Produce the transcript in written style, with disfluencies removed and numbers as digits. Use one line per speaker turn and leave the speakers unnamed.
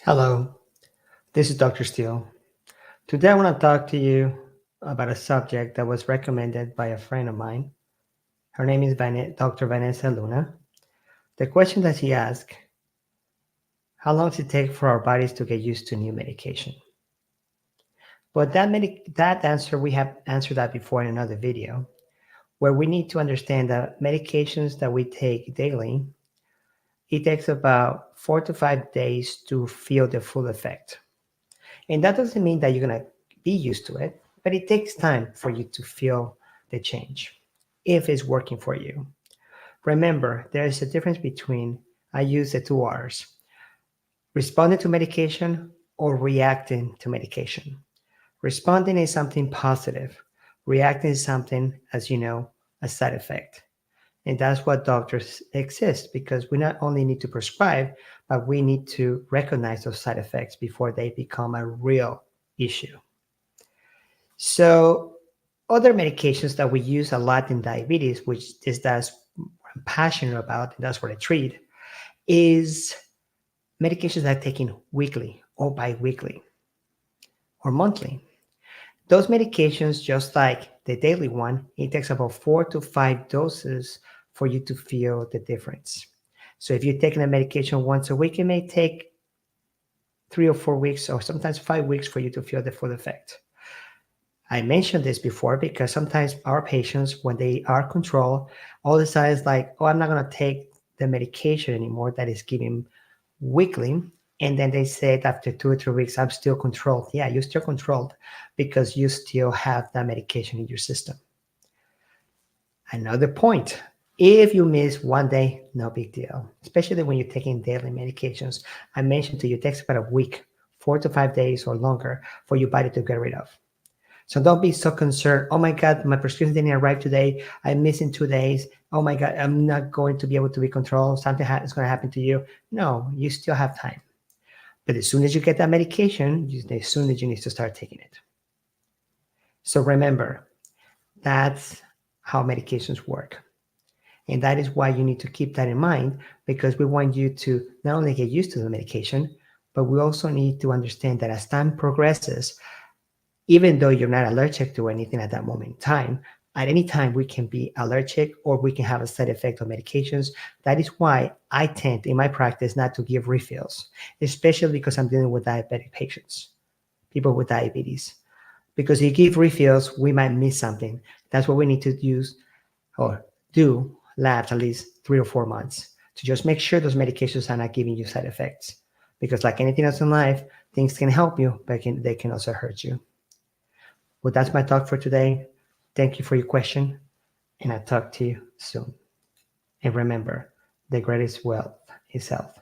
Hello, this is Dr. Steele. Today I want to talk to you about a subject that was recommended by a friend of mine. Her name is Dr. Vanessa Luna. The question that she asked, how long does it take for our bodies to get used to new medication? But that answer, we have answered that before in another video, where we need to understand that medications that we take daily, it takes about 4 to 5 days to feel the full effect. And that doesn't mean that you're going to be used to it, but it takes time for you to feel the change if it's working for you. Remember, there is a difference between, I use the two R's, responding to medication or reacting to medication. Responding is something positive, reacting is something, as you know, a side effect. And that's what doctors exist because we not only need to prescribe, but we need to recognize those side effects before they become a real issue. So, other medications that we use a lot in diabetes, which is that's what I'm passionate about, and that's what I treat, is medications that are taken weekly or bi-weekly or monthly. Those medications, just like the daily one, it takes about 4 to 5 doses for you to feel the difference. So if you're taking a medication once a week, it may take 3 or 4 weeks or sometimes 5 weeks for you to feel the full effect. I mentioned this before because sometimes our patients, when they are controlled, all of a sudden it's like, oh, I'm not going to take the medication anymore that is given weekly. And then they said after 2 or 3 weeks, I'm still controlled. Yeah, you're still controlled because you still have that medication in your system. Another point, if you miss one day, no big deal, especially when you're taking daily medications. I mentioned to you, it takes about a week, 4 to 5 days or longer for your body to get rid of. So don't be so concerned. Oh my God, my prescription didn't arrive today. I'm missing 2 days. Oh my God, I'm not going to be able to be controlled. Something is going to happen to you. No, you still have time. But as soon as you get that medication, as soon as you need to start taking it. So remember, that's how medications work. And that is why you need to keep that in mind because we want you to not only get used to the medication, but we also need to understand that as time progresses, even though you're not allergic to anything at that moment in time, at any time we can be allergic or we can have a side effect of medications. That is why I tend in my practice not to give refills, especially because I'm dealing with diabetic patients, people with diabetes. Because if you give refills, we might miss something. That's what we need to use or do labs at least 3 or 4 months to just make sure those medications are not giving you side effects. Because like anything else in life, things can help you, but they can also hurt you. Well, that's my talk for today. Thank you for your question, and I'll talk to you soon. And remember, the greatest wealth is health.